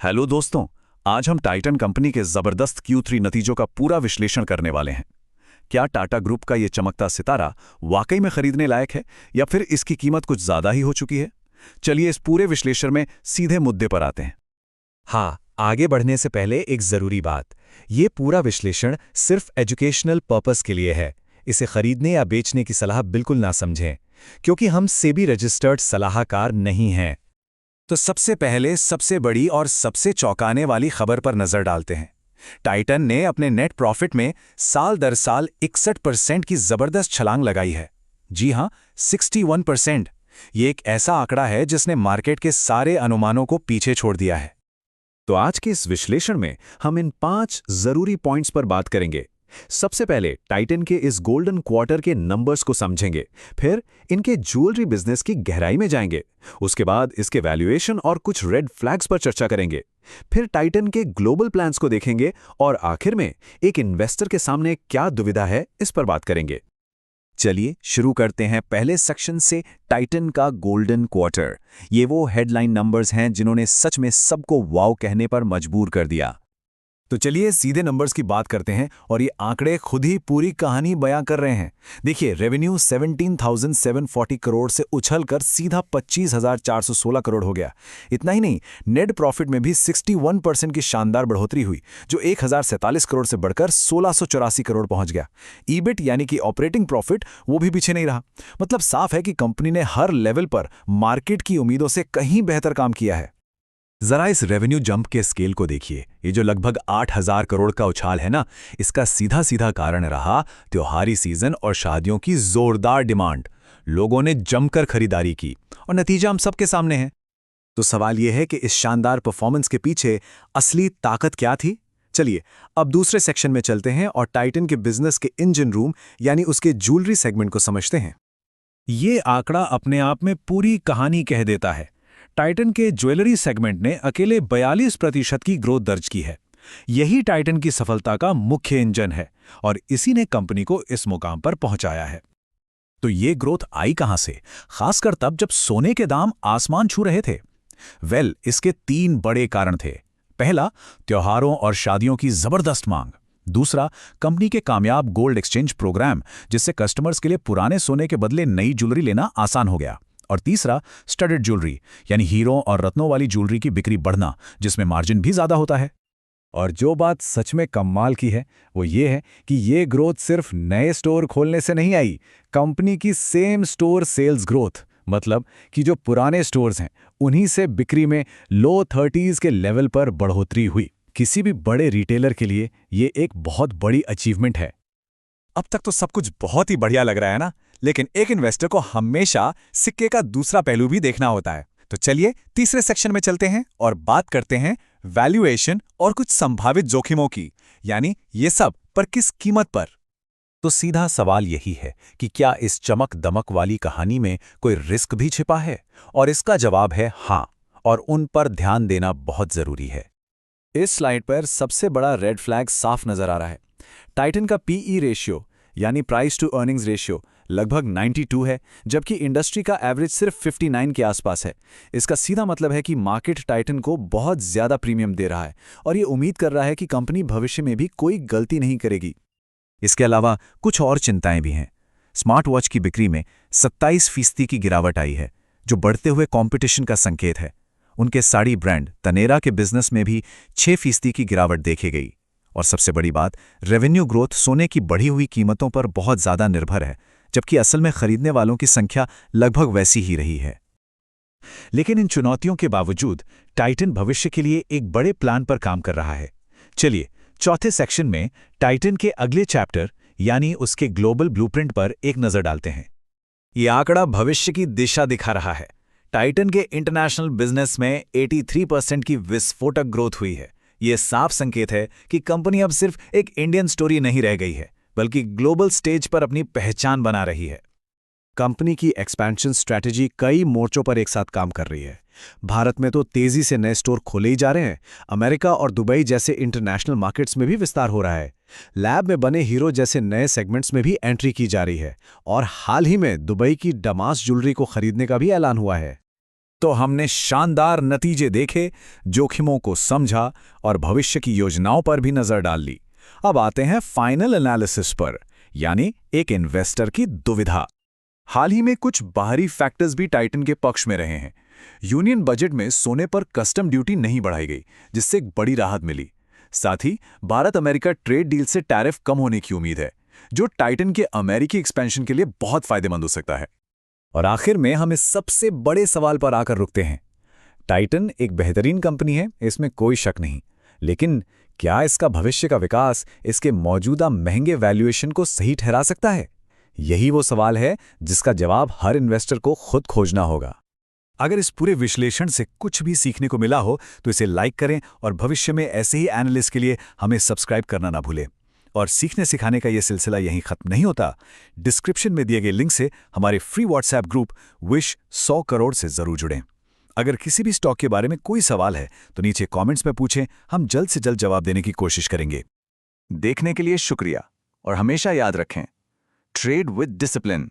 Hello दोस्तों। आज हम टाइटन कंपनी के जबरदस्त Q3 नतीजों का पूरा विश्लेषण करने वाले हैं। क्या टाटा ग्रुप का ये चमकता सितारा वाकई में खरीदने लायक है या फिर इसकी कीमत कुछ ज्यादा ही हो चुकी है? चलिए इस पूरे विश्लेषण में सीधे मुद्दे पर आते हैं। हाँ, आगे बढ़ने से पहले एक जरूरी बात। ये पूरा विश्लेषण सिर्फ एजुकेशनल पर्पस के लिए है। इसे खरीदने या बेचने की सलाह बिल्कुल ना समझें, क्योंकि हम सेबी रजिस्टर्ड सलाहकार नहीं हैं। तो सबसे पहले सबसे बड़ी और सबसे चौंकाने वाली खबर पर नजर डालते हैं। टाइटन ने अपने नेट प्रॉफिट में साल दर साल 61% की जबरदस्त छलांग लगाई है। जी हां, 61%। ये एक ऐसा आंकड़ा है जिसने मार्केट के सारे अनुमानों को पीछे छोड़ दिया है। तो आज के इस विश्लेषण में हम इन 5 जरूरी पॉइंट्स पर बात करेंगे। सबसे पहले टाइटन के इस गोल्डन क्वार्टर के नंबर्स को समझेंगे, फिर इनके ज्वेलरी बिजनेस की गहराई में जाएंगे, उसके बाद इसके वैल्यूएशन और कुछ रेड फ्लैग्स पर चर्चा करेंगे, फिर टाइटन के ग्लोबल प्लान्स को देखेंगे और आखिर में एक इन्वेस्टर के सामने क्या दुविधा है इस पर बात करेंगे। चलिए शुरू करते हैं पहले सेक्शन से, टाइटन का गोल्डन क्वार्टर। ये वो हेडलाइन नंबर्स हैं जिन्होंने सच में सबको वाव कहने पर मजबूर कर दिया। तो चलिए सीधे नंबर्स की बात करते हैं और ये आंकड़े खुद ही पूरी कहानी बयां कर रहे हैं। देखिए, रेवेन्यू 17,740 करोड़ से उछलकर सीधा 25,416 करोड़ हो गया। इतना ही नहीं, नेट प्रॉफिट में भी 61% की शानदार बढ़ोतरी हुई, जो 1,047 करोड़ से बढ़कर 1,684 करोड़ पहुंच गया। ईबिट यानी कि ऑपरेटिंग प्रॉफिट वो भी पीछे नहीं रहा। मतलब साफ है कि कंपनी ने हर लेवल पर मार्केट की उम्मीदों से कहीं बेहतर काम किया है। जरा इस रेवेन्यू जंप के स्केल को देखिए। ये जो लगभग 8,000 करोड़ का उछाल है ना, इसका सीधा सीधा कारण रहा त्योहारी सीजन और शादियों की जोरदार डिमांड। लोगों ने जमकर खरीदारी की और नतीजा हम सबके सामने है। तो सवाल यह है कि इस शानदार परफॉर्मेंस के पीछे असली ताकत क्या थी? चलिए अब दूसरे सेक्शन में चलते हैं और टाइटन के बिजनेस के इंजन रूम यानी उसके ज्वेलरी सेगमेंट को समझते हैं। ये आंकड़ा अपने आप में पूरी कहानी कह देता है। टाइटन के ज्वेलरी सेगमेंट ने अकेले 42% की ग्रोथ दर्ज की है। यही टाइटन की सफलता का मुख्य इंजन है और इसी ने कंपनी को इस मुकाम पर पहुंचाया है। तो ये ग्रोथ आई कहां से, खासकर तब जब सोने के दाम आसमान छू रहे थे? इसके 3 बड़े कारण थे। पहला, त्योहारों और शादियों की जबरदस्त मांग। दूसरा, कंपनी के कामयाब गोल्ड एक्सचेंज प्रोग्राम, जिससे कस्टमर्स के लिए पुराने सोने के बदले नई ज्वेलरी लेना आसान हो गया। और तीसरा, स्टडेड ज्वेलरी यानी हीरों और रत्नों वाली ज्वेलरी की बिक्री बढ़ना, जिसमें मार्जिन भी ज्यादा होता है। और जो बात सच में कमाल की है वो ये है कि ये ग्रोथ सिर्फ नए स्टोर खोलने से नहीं आई। कंपनी की सेम स्टोर सेल्स ग्रोथ, मतलब कि जो पुराने स्टोर्स हैं उन्हीं से बिक्री में लो 30s के लेवल पर बढ़ोतरी हुई। किसी भी बड़े रिटेलर के लिए ये एक बहुत बड़ी अचीवमेंट है। अब तक तो सब कुछ बहुत ही बढ़िया लग रहा है ना, लेकिन एक इन्वेस्टर को हमेशा सिक्के का दूसरा पहलू भी देखना होता है। तो चलिए तीसरे सेक्शन में चलते हैं और बात करते हैं वैल्यूएशन और कुछ संभावित जोखिमों की, यानी ये सब पर किस कीमत पर। तो सीधा सवाल यही है कि क्या इस चमक दमक वाली कहानी में कोई रिस्क भी छिपा है? और इसका जवाब है हाँ, और उन पर ध्यान देना बहुत जरूरी है। इस स्लाइड पर सबसे बड़ा रेड फ्लैग साफ नजर आ रहा है। टाइटन का पीई रेशियो यानी प्राइस टू अर्निंग्स रेशियो लगभग 92 है, जबकि इंडस्ट्री का एवरेज सिर्फ 59 के आसपास है। इसका सीधा मतलब है कि मार्केट टाइटन को बहुत ज्यादा प्रीमियम दे रहा है और ये उम्मीद कर रहा है कि कंपनी भविष्य में भी कोई गलती नहीं करेगी। इसके अलावा कुछ और चिंताएं भी हैं। स्मार्ट वॉच की बिक्री में 27% की गिरावट आई है, जो बढ़ते हुए कंपटीशन का संकेत है। उनके साड़ी ब्रांड तनेरा के बिजनेस में भी 6% की गिरावट देखी गई। और सबसे बड़ी बात, रेवेन्यू ग्रोथ सोने की बढ़ी हुई कीमतों पर बहुत ज्यादा निर्भर है, जबकि असल में खरीदने वालों की संख्या लगभग वैसी ही रही है। लेकिन इन चुनौतियों के बावजूद टाइटन भविष्य के लिए एक बड़े प्लान पर काम कर रहा है। चलिए चौथे सेक्शन में टाइटन के अगले चैप्टर यानी उसके ग्लोबल ब्लूप्रिंट पर एक नजर डालते हैं। यह आंकड़ा भविष्य की दिशा दिखा रहा है। टाइटन के इंटरनेशनल बिजनेस में 83% की विस्फोटक ग्रोथ हुई है। यह साफ संकेत है कि कंपनी अब सिर्फ एक इंडियन स्टोरी नहीं रह गई है, बल्कि ग्लोबल स्टेज पर अपनी पहचान बना रही है। कंपनी की एक्सपेंशन स्ट्रैटेजी कई मोर्चों पर एक साथ काम कर रही है। भारत में तो तेजी से नए स्टोर खोले ही जा रहे हैं। अमेरिका और दुबई जैसे इंटरनेशनल मार्केट्स में भी विस्तार हो रहा है। लैब में बने हीरो जैसे नए सेगमेंट्स में भी एंट्री की जा रही है और हाल ही में दुबई की डमास ज्वेलरी को खरीदने का भी ऐलान हुआ है। तो हमने शानदार नतीजे देखे, जोखिमों को समझा और भविष्य की योजनाओं पर भी नजर डाल ली। अब आते हैं फाइनल एनालिसिस पर, यानी एक इन्वेस्टर की दुविधा। हाल ही में कुछ बाहरी फैक्टर्स भी टाइटन के पक्ष में रहे हैं। यूनियन बजट में सोने पर कस्टम ड्यूटी नहीं बढ़ाई गई, जिससे एक बड़ी राहत मिली। साथ ही भारत अमेरिका ट्रेड डील से टैरिफ कम होने की उम्मीद है, जो टाइटन के अमेरिकी एक्सपेंशन के लिए बहुत फायदेमंद हो सकता है। और आखिर में हम इस सबसे बड़े सवाल पर आकर रुकते हैं। टाइटन एक बेहतरीन कंपनी है, इसमें कोई शक नहीं, लेकिन क्या इसका भविष्य का विकास इसके मौजूदा महंगे वैल्यूएशन को सही ठहरा सकता है? यही वो सवाल है जिसका जवाब हर इन्वेस्टर को खुद खोजना होगा। अगर इस पूरे विश्लेषण से कुछ भी सीखने को मिला हो तो इसे लाइक करें और भविष्य में ऐसे ही एनालिस्ट के लिए हमें सब्सक्राइब करना ना भूलें। और सीखने सिखाने का यह सिलसिला यहीं खत्म नहीं होता। डिस्क्रिप्शन में दिए गए लिंक से हमारे free WhatsApp group wish 100 crore से जरूर जुड़ें। अगर किसी भी स्टॉक के बारे में कोई सवाल है तो नीचे कमेंट्स में पूछें, हम जल्द से जल्द जवाब देने की कोशिश करेंगे। देखने के लिए शुक्रिया और हमेशा याद रखें, ट्रेड विद डिसिप्लिन।